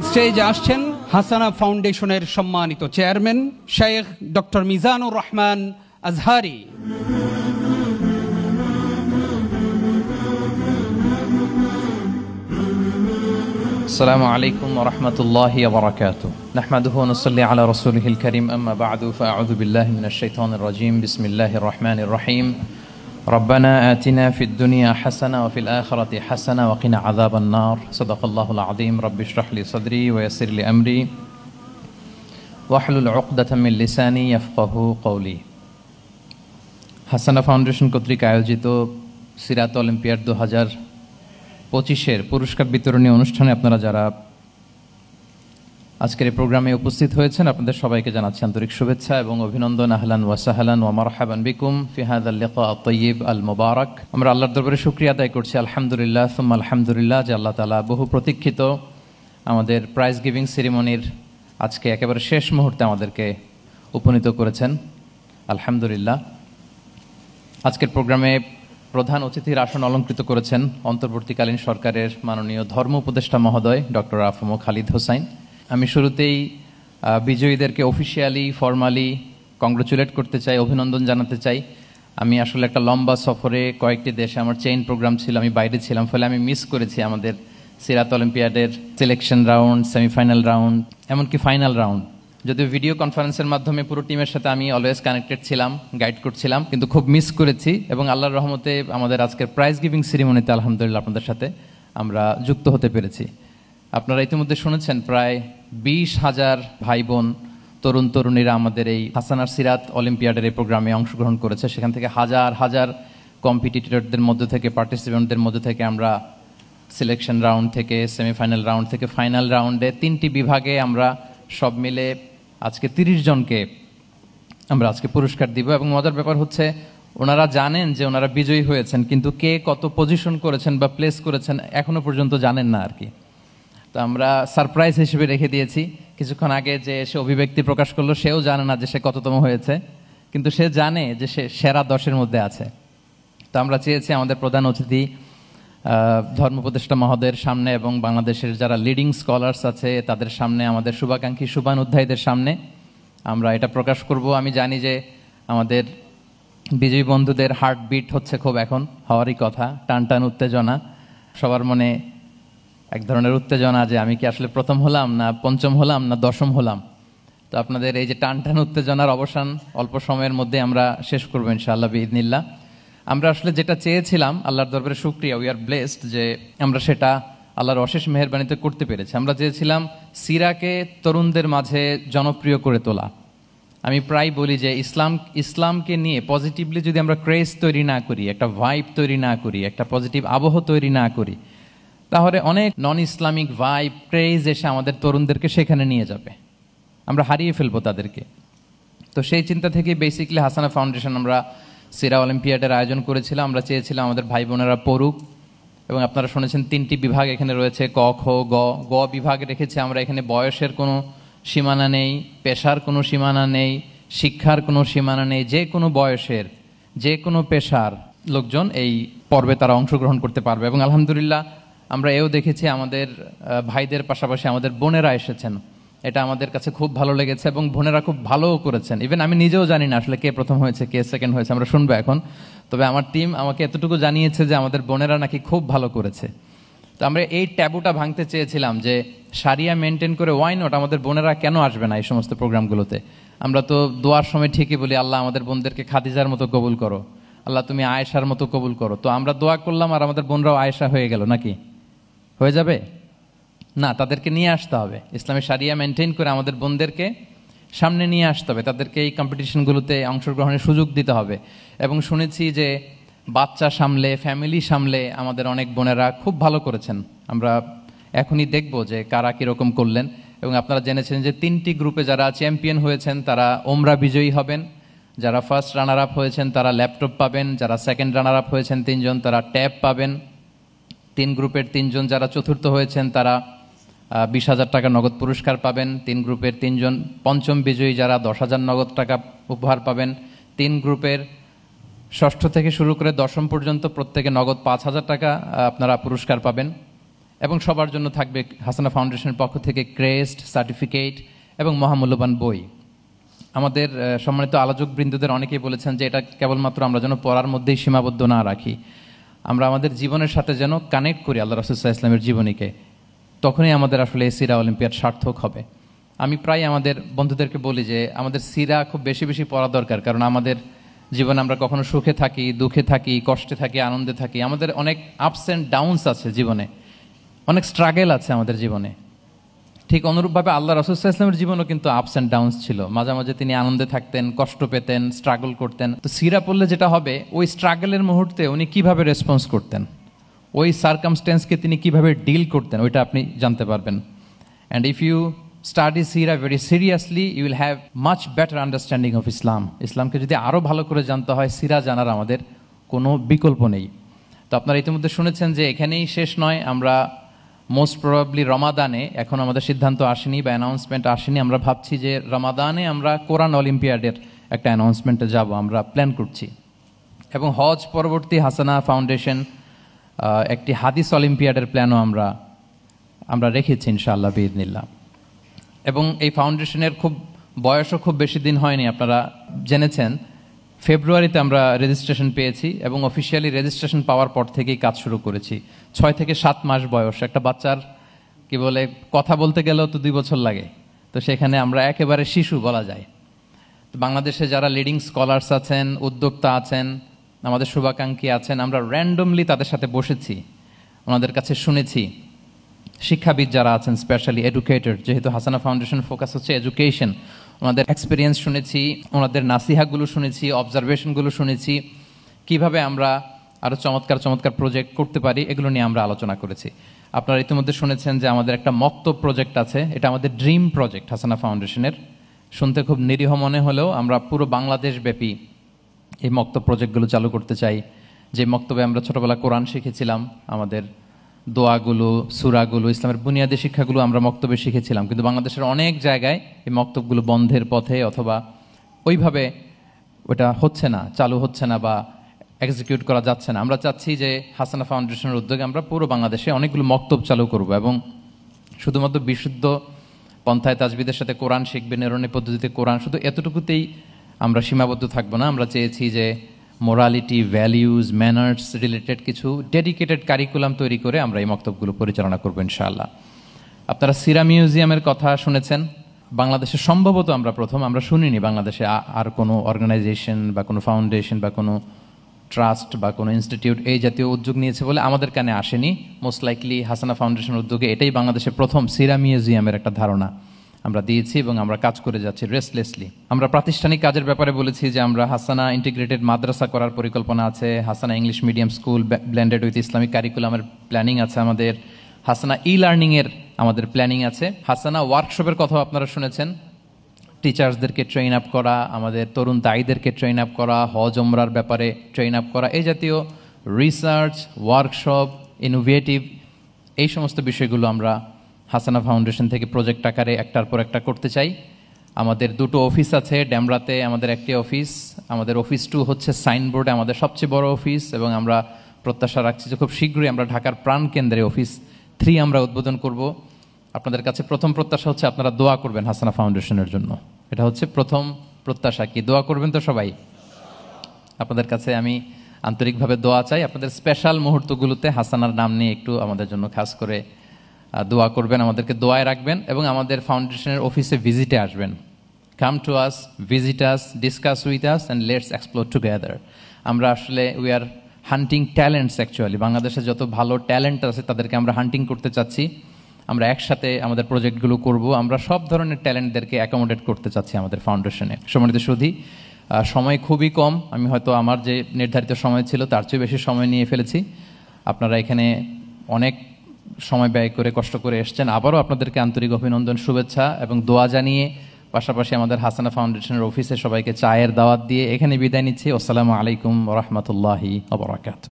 স্টেজে আসছেন হাসানা ফাউন্ডেশনের সম্মানিত chairman Sheikh doctor Mizanur Rahman Azhari. السلام عليكم ورحمة الله وبركاته نحمده ونصلي على رسوله الكريم أما بعد فأعوذ بالله من الشيطان الرجيم بسم الله الرحمن الرحيم ربنا آتنا في الدنيا حسنة وفي الآخرة حسنة وقنا عذاب النار صدق الله العظيم رب اشرح لي صدري ويسر لي أمري واحلل عقدة من لساني يفقه قولي হাসানা ফাউন্ডেশন কর্তৃক আয়োজিত সিরাত অলিম্পিয়াড 2025-এর পুরস্কার বিতরণী অনুষ্ঠানে আপনারা যারা আজকের এই প্রোগ্রামে উপস্থিত হয়েছেন আপনাদের সবাইকে জানাচ্ছি আন্তরিক শুভেচ্ছা এবং অভিনন্দন। আহলান ওয়া সাহলান ওয়া মারহাবান বিকুম ফি হাযাল লিকা আত-তাইয়্যিব আল মুবারাক। আমরা আল্লাহর দরবারে শুকরিয়া আদায় করছি আলহামদুলিল্লাহ সুম্মা আলহামদুলিল্লাহ যে আল্লাহ তাআলা বহু প্রতীক্ষিত আমাদের প্রাইজ গিভিং সেরিমনির আজকে একেবারে শেষ মুহূর্তে আমাদেরকে উপনীত করেছেন আলহামদুলিল্লাহ। আজকের প্রোগ্রামে প্রধান অতিথির আসন অলঙ্কৃত করেছেন অন্তর্বর্তীকালীন সরকারের মাননীয় ধর্ম উপদেষ্টা মহোদয় ডক্টর আফম খালিদ হোসাইন। আমি শুরুতেই বিজয়ীদেরকে অফিসিয়ালি ফর্মালি কংগ্রেচুলেট করতে চাই, অভিনন্দন জানাতে চাই। আমি আসলে একটা লম্বা সফরে কয়েকটি দেশে আমার চেইন প্রোগ্রাম ছিল, আমি বাইরে ছিলাম, ফলে আমি মিস করেছি আমাদের সিরাত অলিম্পিয়াডের সিলেকশন রাউন্ড, সেমিফাইনাল রাউন্ড, এমনকি ফাইনাল রাউন্ড। যদিও ভিডিও কনফারেন্সের মাধ্যমে পুরো টিমের সাথে আমি অলওয়েজ কানেক্টেড ছিলাম, গাইড করছিলাম, কিন্তু খুব মিস করেছি। এবং আল্লাহর রহমতে আমাদের আজকের প্রাইজ গিভিং সেরিমনিতে আলহামদুলিল্লাহ আপনাদের সাথে আমরা যুক্ত হতে পেরেছি। আপনারা ইতিমধ্যে শুনেছেন প্রায় 20,000 ভাই বোন তরুণ তরুণীরা আমাদের এই হাসানার সিরাত অলিম্পিয়াডের এই প্রোগ্রামে অংশগ্রহণ করেছে। সেখান থেকে হাজার হাজার কম্পিটিটরদের মধ্যে থেকে, পার্টিসিপেন্টদের মধ্যে থেকে আমরা সিলেকশন রাউন্ড থেকে, সেমিফাইনাল রাউন্ড থেকে ফাইনাল রাউন্ডে 3টি বিভাগে আমরা সব মিলে আজকে 30 জনকে আমরা আজকে পুরস্কার দিব। এবং মজার ব্যাপার হচ্ছে ওনারা জানেন যে ওনারা বিজয়ী হয়েছেন, কিন্তু কে কত পজিশন করেছেন বা প্লেস করেছেন এখনো পর্যন্ত জানেন না আর কি। তো আমরা সারপ্রাইজ হিসেবে রেখে দিয়েছি। কিছুক্ষণ আগে যে সে অভিব্যক্তি প্রকাশ করলো সেও জানে না যে সে কততম হয়েছে, কিন্তু সে জানে যে সে সেরা 10-এর মধ্যে আছে। তো আমরা চেয়েছি আমাদের প্রধান অতিথি ধর্ম উপদেষ্টা মহোদয়ের সামনে এবং বাংলাদেশের যারা লিডিং স্কলার্স আছে তাদের সামনে, আমাদের শুভাকাঙ্ক্ষী শুভানুধ্যায়ীদের সামনে আমরা এটা প্রকাশ করব। আমি জানি যে আমাদের বিজয়ী বন্ধুদের হার্টবিট হচ্ছে খুব এখন হওয়ারই কথা, টান টান উত্তেজনা, সবার মনে এক ধরনের উত্তেজনা যে আমি কি আসলে প্রথম হলাম না পঞ্চম হলাম না 10ম হলাম। তো আপনাদের এই যে টান টান উত্তেজনার অবসান অল্প সময়ের মধ্যে আমরা শেষ করবো ইনশাআল্লাহ বিইذনিল্লাহ। আমরা আসলে যেটা চেয়েছিলাম, আল্লাহর দরবারে শুকরিয়া, উই আর ব্লেসড যে আমরা সেটা আল্লাহর অশেষ মেহেরবানিতে করতে পেরেছি। আমরা চেয়েছিলাম সিরাকে তরুণদের মাঝে জনপ্রিয় করে তোলা। আমি প্রায় বলি যে ইসলামকে নিয়ে পজিটিভলি যদি আমরা ক্রেজ তৈরি না করি, একটা ভাইব তৈরি না করি, একটা পজিটিভ আবহ তৈরি না করি, তাহলে অনেক নন ইসলামিক ভাইব ক্রেজ এসে আমাদের তরুণদেরকে সেখানে নিয়ে যাবে, আমরা হারিয়ে ফেলবো তাদেরকে। তো সেই চিন্তা থেকে বেসিক্যালি হাসানা ফাউন্ডেশন আমরা সিরা অলিম্পিয়াডের আয়োজন করেছিলাম। আমরা চেয়েছিলাম আমাদের ভাই বোনেরা পড়ুক, এবং আপনারা শুনেছেন 3টি বিভাগ এখানে রয়েছে, ক খ গ। গ বিভাগ রেখেছি আমরা, এখানে বয়সের কোনো সীমানা নেই, পেশার কোনো সীমানা নেই, শিক্ষার কোনো সীমানা নেই, যে কোনো বয়সের যে কোনো পেশার লোকজন এই পর্বে তারা অংশগ্রহণ করতে পারবে। এবং আলহামদুলিল্লাহ আমরা এও দেখেছি আমাদের ভাইদের পাশাপাশি আমাদের বোনেরা এসেছেন, এটা আমাদের কাছে খুব ভালো লেগেছে এবং বোনেরা খুব ভালোও করেছেন। ইভেন আমি নিজেও জানি না আসলে কে প্রথম হয়েছে কে সেকেন্ড হয়েছে, আমরা শুনবো এখন। তবে আমার টিম আমাকে এতটুকু জানিয়েছে যে আমাদের বোনেরা নাকি খুব ভালো করেছে। তো আমরা এই ট্যাবুটা ভাঙতে চেয়েছিলাম যে সারিয়া মেনটেন করে ওয়াই নট আমাদের বোনেরা কেন আসবে না এই সমস্ত প্রোগ্রামগুলোতে। আমরা তো দোয়ার সময় ঠিকই বলি আল্লাহ আমাদের বোনদেরকে খাদিজার মতো কবুল করো, আল্লাহ তুমি আয়েশার মতো কবুল করো। তো আমরা দোয়া করলাম আর আমাদের বোনরাও আয়েশা হয়ে গেল, নাকি হয়ে যাবে না? তাদেরকে নিয়ে আসতে হবে, ইসলামী শারিয়া মেনটেন করে আমাদের বোনদেরকে সামনে নিয়ে আসতে হবে, তাদেরকে এই কম্পিটিশনগুলোতে অংশগ্রহণের সুযোগ দিতে হবে। এবং শুনেছি যে বাচ্চা সামলে, ফ্যামিলি সামলে আমাদের অনেক বোনেরা খুব ভালো করেছেন। আমরা এখনই দেখব যে কারা কীরকম করলেন। এবং আপনারা জেনেছেন যে 3টি গ্রুপে যারা চ্যাম্পিয়ন হয়েছেন তারা ওমরা বিজয়ী হবেন, যারা ফার্স্ট রানার আপ হয়েছেন তারা ল্যাপটপ পাবেন, যারা সেকেন্ড রানার আপ হয়েছেন 3 জন তারা ট্যাব পাবেন, 3 গ্রুপের 3 জন যারা চতুর্থ হয়েছেন তারা 20,000 টাকা নগদ পুরস্কার পাবেন, 3 গ্রুপের 3 জন পঞ্চম বিজয়ী যারা 10,000 নগদ টাকা উপহার পাবেন, 3 গ্রুপের ষষ্ঠ থেকে শুরু করে দশম পর্যন্ত প্রত্যেকে নগদ 5,000 টাকা আপনারা পুরস্কার পাবেন। এবং সবার জন্য থাকবে হাসানা ফাউন্ডেশনের পক্ষ থেকে ক্রেস্ট, সার্টিফিকেট এবং মহামূল্যবান বই। আমাদের সম্মানিত আলোচক বৃন্দদের অনেকেই বলেছেন যে এটা কেবলমাত্র আমরা যেন পড়ার মধ্যেই সীমাবদ্ধ না রাখি, আমরা আমাদের জীবনের সাথে যেন কানেক্ট করি আল্লাহ রাসূল সাল্লাল্লাহু আলাইহি ওয়াসাল্লামের জীবনীকে, তখনই আমাদের আসলে এই সিরা অলিম্পিয়াড সার্থক হবে। আমি প্রায় আমাদের বন্ধুদেরকে বলি যে আমাদের সিরা খুব বেশি বেশি পড়া দরকার, কারণ আমাদের জীবনে আমরা কখনো সুখে থাকি, দুঃখে থাকি, কষ্টে থাকি, আনন্দে থাকি, আমাদের অনেক আপস অ্যান্ড ডাউনস আছে জীবনে, অনেক স্ট্রাগল আছে আমাদের জীবনে। ঠিক অনুরূপভাবে আল্লাহ রাসূল সাল্লাল্লাহু আলাইহি ওয়াসাল্লামের জীবনও কিন্তু আপস অ্যান্ড ডাউনস ছিল, মাঝে মাঝে তিনি আনন্দে থাকতেন, কষ্ট পেতেন, স্ট্রাগল করতেন। তো সিরা পড়লে যেটা হবে, ওই স্ট্রাগলের মুহূর্তে উনি কিভাবে রেসপন্স করতেন, ওই সার্কামস্টেন্সকে তিনি কিভাবে ডিল করতেন, ওইটা আপনি জানতে পারবেন। অ্যান্ড ইফ ইউ স্টাডি সিরা very seriously, you will have much better understanding of Islam. ইসলামকে যদি আরও ভালো করে জানতে হয়, সিরা জানার আমাদের কোনো বিকল্প নেই। তো আপনারা ইতিমধ্যে শুনেছেন যে এখানেই শেষ নয়, আমরা মোস্ট প্রবাবলি রমাদানে, এখন আমাদের সিদ্ধান্ত আসেনি বা অ্যানাউন্সমেন্ট আসেনি, আমরা ভাবছি যে রমাদানে আমরা কোরআন অলিম্পিয়াডের একটা অ্যানাউন্সমেন্টে যাব, আমরা প্ল্যান করছি। এবং হজ পরবর্তী হাসানা ফাউন্ডেশন একটি হাদিস অলিম্পিয়াডের প্ল্যানও আমরা রেখেছি ইনশাআল্লাহ বিইذনিল্লাহ। এবং এই ফাউন্ডেশনের বয়সও খুব বেশি দিন হয়নি, আপনারা জেনেছেন ফেব্রুয়ারিতে আমরা রেজিস্ট্রেশন পেয়েছি এবং অফিসিয়ালি রেজিস্ট্রেশন পাওয়ার পর থেকেই কাজ শুরু করেছি। 6 থেকে 7 মাস বয়স একটা বাচ্চার, কি বলে, কথা বলতে গেলেও তো 2 বছর লাগে, তো সেখানে আমরা একেবারে শিশু বলা যায়। তো বাংলাদেশে যারা লিডিং স্কলার্স আছেন, উদ্যোক্তা আছেন, আমাদের শুভাকাঙ্ক্ষী আছেন, আমরা র্যান্ডমলি তাদের সাথে বসেছি, ওনাদের কাছে শুনেছি। শিক্ষাবিদ যারা আছেন, স্পেশালি এডুকেটেড, যেহেতু হাসানা ফাউন্ডেশন ফোকাস হচ্ছে এডুকেশন, ওনাদের এক্সপিরিয়েন্স শুনেছি, ওনাদের নাসিহাগুলো শুনেছি, অবজারভেশনগুলো শুনেছি, কিভাবে আমরা আরও চমৎকার চমৎকার প্রজেক্ট করতে পারি, এগুলো নিয়ে আমরা আলোচনা করেছি। আপনারা ইতিমধ্যে শুনেছেন যে আমাদের একটা মক্তব প্রজেক্ট আছে, এটা আমাদের ড্রিম প্রজেক্ট হাসানা ফাউন্ডেশনের। শুনতে খুব নিরীহ মনে হলেও আমরা পুরো বাংলাদেশব্যাপী এই মক্তব প্রজেক্টগুলো চালু করতে চাই। যে মক্তবে আমরা ছোটোবেলা কোরআন শিখেছিলাম, আমাদের দোয়াগুলো, সূরাগুলো, ইসলামের বুনিয়াদী শিক্ষাগুলো আমরা মক্তবে শিখেছিলাম, কিন্তু বাংলাদেশের অনেক জায়গায় এই মক্তবগুলো বন্ধের পথে, অথবা ওইভাবে ওটা হচ্ছে না, চালু হচ্ছে না বা এক্সিকিউট করা যাচ্ছে না। আমরা চাচ্ছি যে হাসানা ফাউন্ডেশনের উদ্যোগে আমরা পুরো বাংলাদেশে অনেকগুলো মক্তব চালু করব এবং শুধুমাত্র বিশুদ্ধ পন্থায় তাজবিদের সাথে কোরআন শিখবে, নিরনি পদ্ধতিতে কোরআন, শুধু এতটুকুতেই আমরা সীমাবদ্ধ থাকবো না। আমরা চেয়েছি যে মোরালিটি, ভ্যালিউজ, ম্যানার্স রিলেটেড কিছু ডেডিকেটেড কারিকুলাম তৈরি করে আমরা এই মক্তবগুলো পরিচালনা করবো ইনশাআল্লাহ। আপনারা সিরা মিউজিয়ামের কথা শুনেছেন, বাংলাদেশে সম্ভবত আমরা প্রথম, আমরা শুনিনি বাংলাদেশে আর কোনো অর্গানাইজেশন বা কোনো ফাউন্ডেশন বা কোনো ট্রাস্ট বা কোনো ইনস্টিটিউট এই জাতীয় উদ্যোগ নিয়েছে বলে আমাদের কানে আসেনি। মোস্ট লাইকলি হাসানা ফাউন্ডেশনের উদ্যোগে এটাই বাংলাদেশের প্রথম সিরা মিউজিয়ামের একটা ধারণা আমরা দিয়েছি এবং আমরা কাজ করে যাচ্ছি রেস্টলেসলি। আমরা প্রাতিষ্ঠানিক কাজের ব্যাপারে বলেছি যে আমরা হাসানা ইন্টিগ্রেটেড মাদ্রাসা করার পরিকল্পনা আছে, Hasana English medium school blended with Islamic কারিকুলামের প্ল্যানিং আছে আমাদের, হাসানা ই লার্নিংয়ের আমাদের প্ল্যানিং আছে, হাসানা ওয়ার্কশপের কথাও আপনারা শুনেছেন, টিচার্সদেরকে ট্রেন আপ করা, আমাদের তরুণ দায়ীদেরকে ট্রেন আপ করা, হজ ওমরার ব্যাপারে ট্রেন আপ করা, এই জাতীয় রিসার্চ, ওয়ার্কশপ, ইনোভেটিভ, এই সমস্ত বিষয়গুলো আমরা হাসানা ফাউন্ডেশন থেকে প্রজেক্ট আকারে একটার পর একটা করতে চাই। আমাদের 2টো অফিস আছে, ড্যামরাতে আমাদের একটি অফিস, আমাদের অফিস 2 হচ্ছে সাইনবোর্ডে আমাদের সবচেয়ে বড় অফিস, এবং আমরা প্রত্যাশা রাখছি যে খুব শীঘ্রই আমরা ঢাকার প্রাণকেন্দ্রে অফিস 3 আমরা উদ্বোধন করব। আপনাদের কাছে প্রথম প্রত্যাশা হচ্ছে আপনারা দোয়া করবেন হাসানা ফাউন্ডেশনের জন্য, এটা হচ্ছে প্রথম প্রত্যাশা। কি দোয়া করবেন তো সবাই? আপনাদের কাছে আমি আন্তরিকভাবে দোয়া চাই, আপনাদের স্পেশাল মুহূর্তগুলোতে হাসানার নাম নিয়ে একটু আমাদের জন্য খাস করে দোয়া করবেন, আমাদেরকে দোয়ায় রাখবেন এবং আমাদের ফাউন্ডেশনের অফিসে ভিজিটে আসবেন। Come to us, visit us, discuss with us and let's explore together. আমরা আসলে we are hunting talents, actually বাংলাদেশে যত ভালো ট্যালেন্ট আছে তাদেরকে আমরা হান্টিং করতে চাচ্ছি। আমরা একসাথে আমাদের প্রজেক্টগুলো করব, আমরা সব ধরনের ট্যালেন্টদেরকে অ্যাকোমোডেট করতে চাচ্ছি আমাদের ফাউন্ডেশনে। সম্মানিত সুধী, সময় খুবই কম, আমি হয়তো আমার যে নির্ধারিত সময় ছিল তার চেয়ে বেশি সময় নিয়ে ফেলেছি। আপনারা এখানে অনেক সময় ব্যয় করে কষ্ট করে এসছেন, আবারও আপনাদেরকে আন্তরিক অভিনন্দন, শুভেচ্ছা এবং দোয়া জানিয়ে পাশাপাশি আমাদের হাসানা ফাউন্ডেশনের অফিসে সবাইকে চায়ের দাওয়াত দিয়ে এখানে বিদায় নিচ্ছি। আসসালামু আলাইকুম ওয়া রাহমাতুল্লাহি ওয়া বারাকাতুহু।